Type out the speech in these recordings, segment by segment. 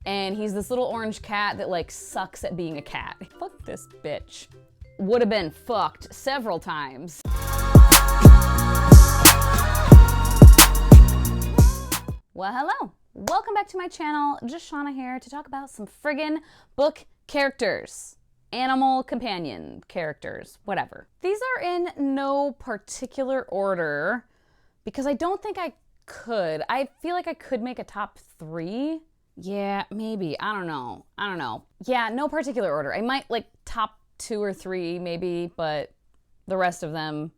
and he's this little orange cat that like sucks at being a cat. Fuck this bitch. Would have been fucked several times. Well, hello. Welcome back to my channel. Just Shauna here to talk about some friggin' book characters. Animal companion characters, whatever. These are in no particular order because I don't think I could. I feel like I could make a top 3. Yeah, maybe. I don't know. Yeah, no particular order. I might like top 2 or 3 maybe, but the rest of them,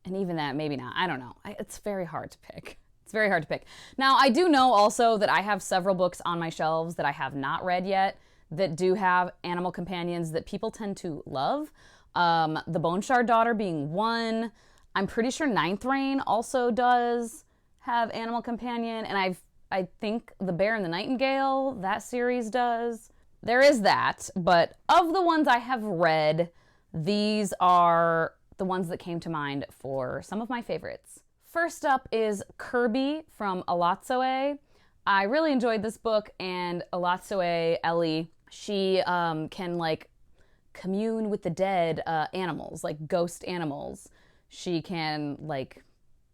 and even that, maybe not. I don't know. It's very hard to pick. It's very hard to pick. Now, I do know also that I have several books on my shelves that I have not read yet that do have animal companions that people tend to love. The Bone Shard Daughter being one. I'm pretty sure Ninth Reign also does have animal companion, and I think The Bear and the Nightingale, that series does. There is that, but of the ones I have read, these are the ones that came to mind for some of my favorites. First up is Kirby from AlSarafi. I really enjoyed this book, and AlSarafi, Ellie, she can like commune with the dead animals, like ghost animals. She can like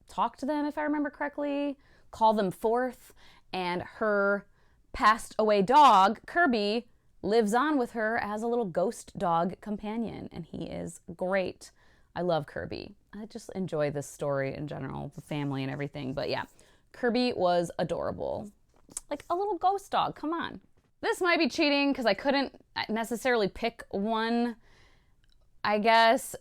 talk to them, if I remember correctly, call them forth, and her passed away dog, Kirby, lives on with her as a little ghost dog companion, and he is great. I love Kirby. I just enjoy this story in general, the family and everything, but yeah, Kirby was adorable. Like a little ghost dog, come on. This might be cheating because I couldn't necessarily pick one, I guess.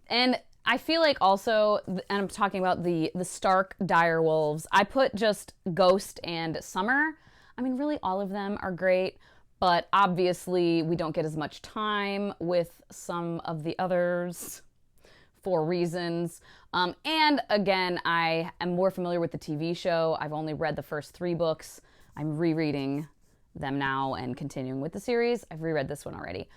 And I feel like also, and I'm talking about the Stark Direwolves, I put just Ghost and Summer. I mean, really all of them are great, but obviously we don't get as much time with some of the others for reasons. And again, I am more familiar with the TV show. I've only read the first 3 books. I'm rereading them now and continuing with the series. I've reread this one already.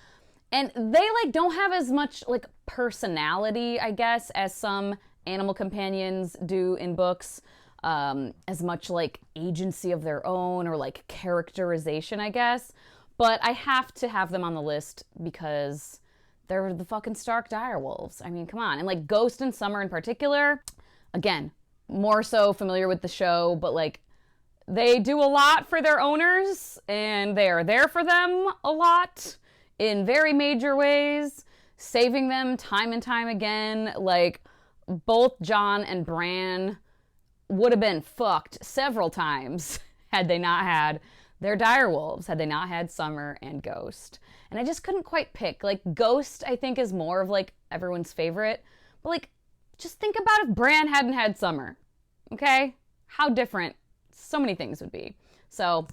And they like don't have as much like personality, I guess, as some animal companions do in books. As much like agency of their own or like characterization, I guess. But I have to have them on the list because they're the fucking Stark Direwolves. I mean, come on. And like Ghost and Summer in particular, again, more so familiar with the show, but like they do a lot for their owners and they are there for them a lot in very major ways, saving them time and time again. Like both John and Bran would have been fucked several times had they not had their direwolves, had they not had Summer and Ghost. And I just couldn't quite pick. Like Ghost, I think, is more of like everyone's favorite. But like, just think about if Bran hadn't had Summer. Okay? How different so many things would be. So,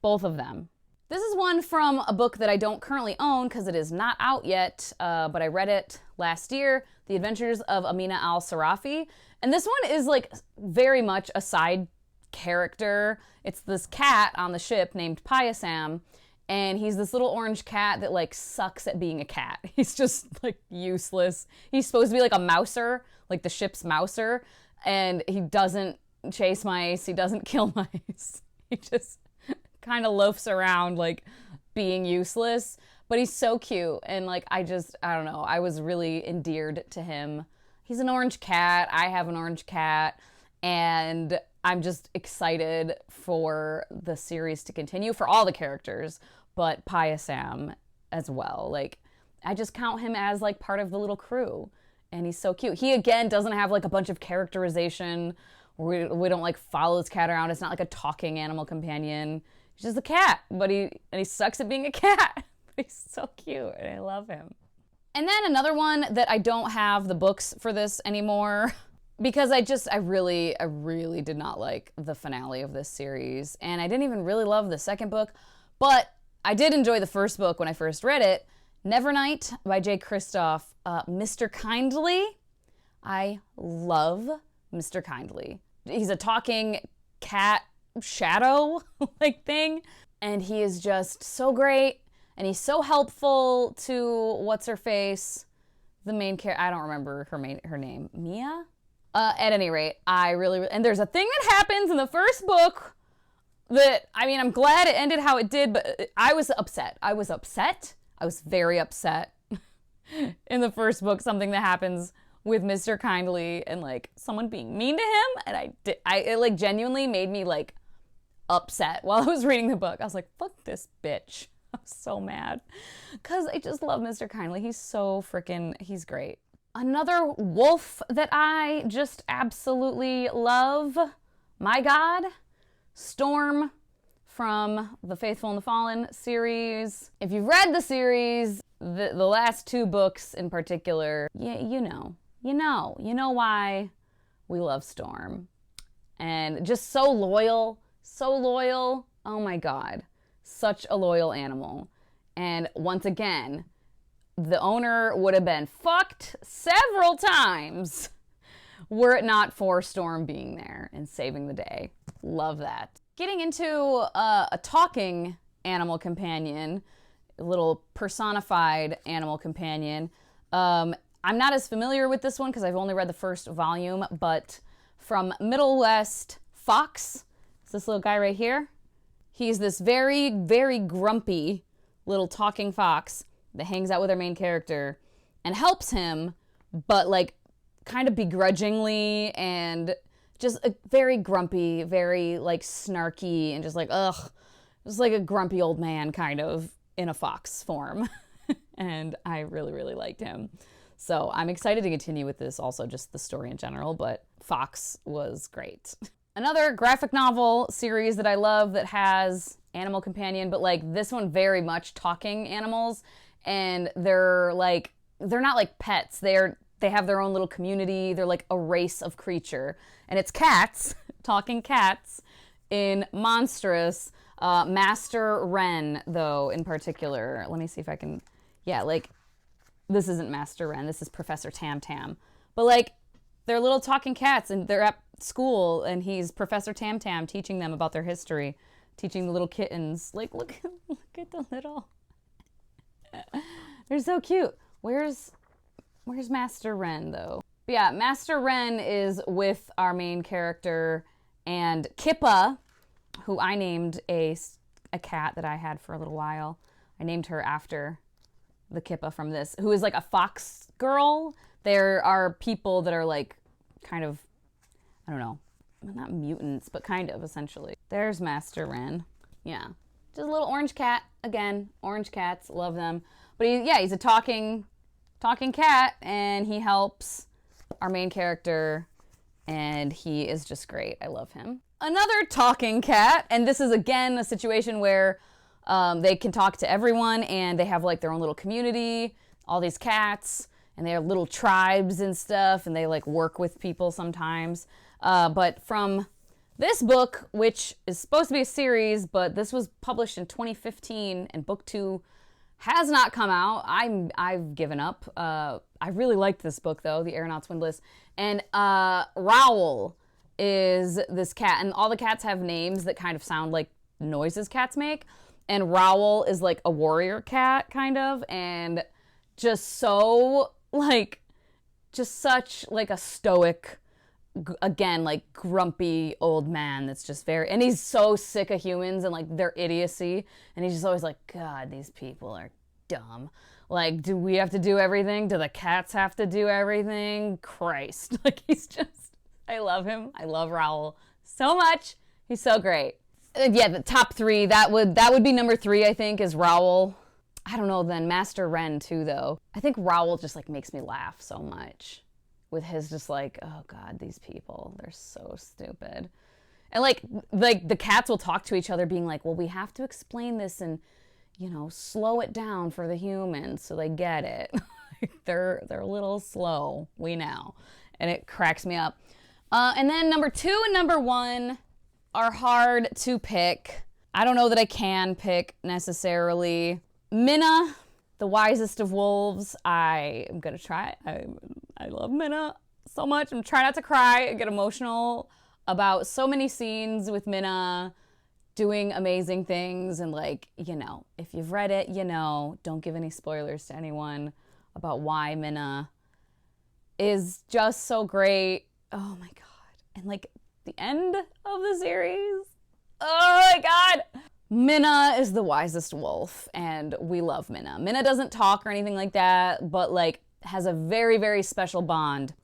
both of them. This is one from a book that I don't currently own because it is not out yet, but I read it last year, The Adventures of Amina AlSarafi. And this one is like very much a side character. It's this cat on the ship named Payasam, and he's this little orange cat that like sucks at being a cat. He's just like useless. He's supposed to be like a mouser, like the ship's mouser, and he doesn't chase mice, he doesn't kill mice. He just kind of loafs around like being useless, but he's so cute, and like I don't know, I was really endeared to him. He's an orange cat, I have an orange cat, and I'm just excited for the series to continue for all the characters, but Payasam as well. Like I just count him as like part of the little crew, and he's so cute. He again doesn't have like a bunch of characterization. We don't like follow this cat around. It's not like a talking animal companion. He's just a cat, but he sucks at being a cat. But he's so cute, and I love him. And then another one that I don't have the books for this anymore because I really did not like the finale of this series, and I didn't even really love the second book, but I did enjoy the first book when I first read it. Nevernight by J. Kristoff. Mr. Kindly. I love Mr. Kindly. He's a talking cat shadow like thing, and he is just so great, and he's so helpful to what's her face, the main character. I don't remember her name. Mia? At any rate, and there's a thing that happens in the first book that, I mean, I'm glad it ended how it did, but I was upset. I was very upset in the first book, something that happens with Mr. Kindly and like someone being mean to him. And it like genuinely made me like upset while I was reading the book. I was like, fuck this bitch. I'm so mad because I just love Mr. Kindly. He's great. Another wolf that I just absolutely love, my God, Storm from the Faithful and the Fallen series. If you've read the series, the last 2 books in particular, you know why we love Storm. And just so loyal. Oh my God, such a loyal animal. And once again, the owner would have been fucked several times were it not for Storm being there and saving the day. Love that. Getting into a talking animal companion, a little personified animal companion. I'm not as familiar with this one because I've only read the first volume, but from Middle West Fox, it's this little guy right here. He's this very, very grumpy little talking fox that hangs out with our main character and helps him, but like kind of begrudgingly and just a very grumpy, very like snarky and just like, ugh, just like a grumpy old man kind of in a fox form. And I really, really liked him. So I'm excited to continue with this, also just the story in general, but Fox was great. Another graphic novel series that I love that has animal companion, but like this one very much talking animals, and they're not like pets. They have their own little community. They're like a race of creature, and it's cats, talking cats in Monstrous. Master Wren, though, in particular. Let me see if I can, like, this isn't Master Wren, this is Professor Tam Tam. But like, they're little talking cats, and they're at school, and he's Professor Tam Tam teaching them about their history, teaching the little kittens. Like, look at the little, they're so cute. Where's Master Wren, though? But yeah, Master Wren is with our main character, and Kippa, who I named a cat that I had for a little while. I named her after the Kippa from this, who is like a fox girl. There are people that are like kind of, I don't know, not mutants, but kind of essentially. There's Master Wren. Yeah, just a little orange cat. Again, orange cats, love them. But he's a talking cat, and he helps our main character, and he is just great. I love him. Another talking cat, and this is again a situation where they can talk to everyone, and they have like their own little community, all these cats, and they have little tribes and stuff, and they like work with people sometimes. But from this book, which is supposed to be a series, but this was published in 2015, and book 2 has not come out. I've given up. I really liked this book though, the Aeronauts Windlass, and Raoul is this cat, and all the cats have names that kind of sound like noises cats make, and Raoul is like a warrior cat kind of, and just so like, just such like a stoic, again, like grumpy old man that's just very, and he's so sick of humans and like their idiocy, and he's just always like, God, these people are dumb. Like, do we have to do everything? Do the cats have to do everything? Christ. Like, he's just, I love him. I love Raoul so much. He's so great. Yeah, the top 3, that would be number 3, I think, is Raoul. I don't know, then Master Wren too, though. I think Raoul just like makes me laugh so much with his just like, oh God, these people, they're so stupid. And like the cats will talk to each other being like, well, we have to explain this and, you know, slow it down for the humans so they get it. They're a little slow, we know. And it cracks me up. And then number 2 and number 1 are hard to pick. I don't know that I can pick necessarily. Minna, the wisest of wolves. I am gonna try. I love Minna so much. I'm trying not to cry. I get emotional about so many scenes with Minna doing amazing things, and like, you know, if you've read it, you know, don't give any spoilers to anyone about why Minna is just so great. Oh my God. And like the end of the series, Oh my God. Minna is the wisest wolf, and we love Minna. Minna doesn't talk or anything like that, but like has a very, very special bond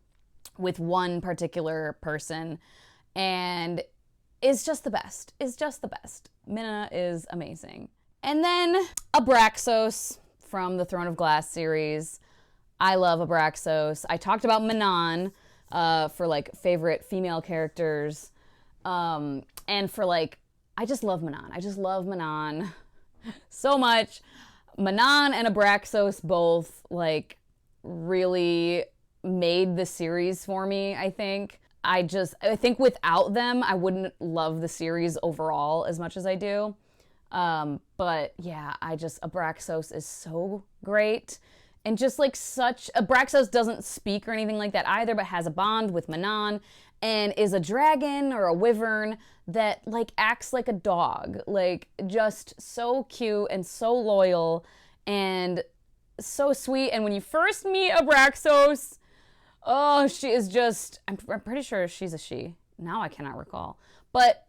with one particular person, and is just the best. Is just the best. Minna is amazing. And then Abraxos from the Throne of Glass series. I love Abraxos. I talked about Minna for like favorite female characters, and for like, I just love Minna. I just love Minna so much. Minna and Abraxos both like really made the series for me, I think. I think without them, I wouldn't love the series overall as much as I do. But yeah, Abraxos is so great. And just like Abraxos doesn't speak or anything like that either, but has a bond with Minna and is a dragon or a wyvern that like acts like a dog. Like just so cute and so loyal and so sweet. And when you first meet Abraxos, oh, she is just, I'm pretty sure she's a she. Now I cannot recall. But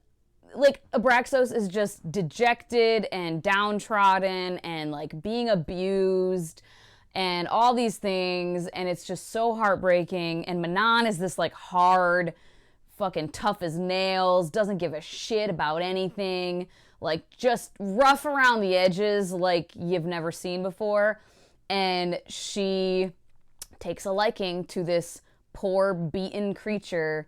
like Abraxos is just dejected and downtrodden and like being abused and all these things, and it's just so heartbreaking. And Minna is this like hard, fucking tough as nails, doesn't give a shit about anything, like just rough around the edges like you've never seen before. And she takes a liking to this poor, beaten creature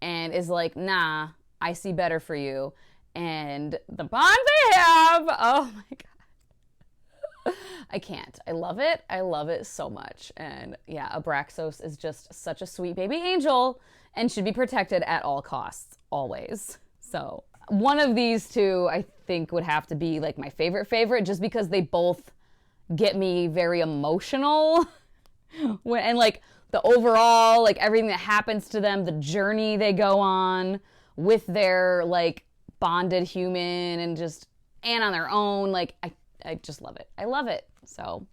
and is like, nah, I see better for you. And the bond they have, oh my God. I can't. I love it. I love it so much. And yeah, Abraxos is just such a sweet baby angel and should be protected at all costs, always. So one of these two, I think, would have to be like my favorite, just because they both get me very emotional. And like the overall, like everything that happens to them, the journey they go on with their like bonded human and on their own, like I just love it. I love it. So,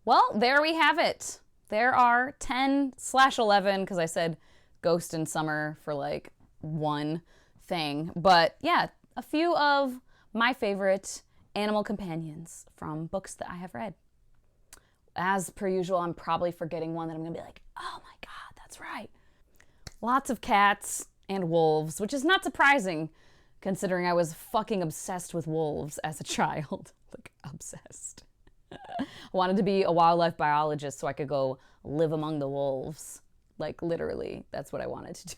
well, there we have it. There are 10/11, because I said Ghost and Summer for like one thing. But yeah, a few of my favorite animal companions from books that I have read. As per usual, I'm probably forgetting one that I'm going to be like, oh my God, that's right. Lots of cats and wolves, which is not surprising considering I was fucking obsessed with wolves as a child. Like, obsessed. I wanted to be a wildlife biologist so I could go live among the wolves. Like, literally, that's what I wanted to do.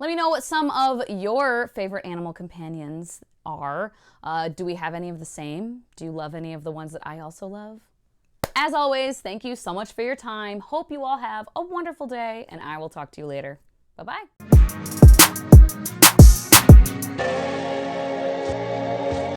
Let me know what some of your favorite animal companions are. Do we have any of the same? Do you love any of the ones that I also love? As always, thank you so much for your time. Hope you all have a wonderful day, and I will talk to you later. Bye-bye.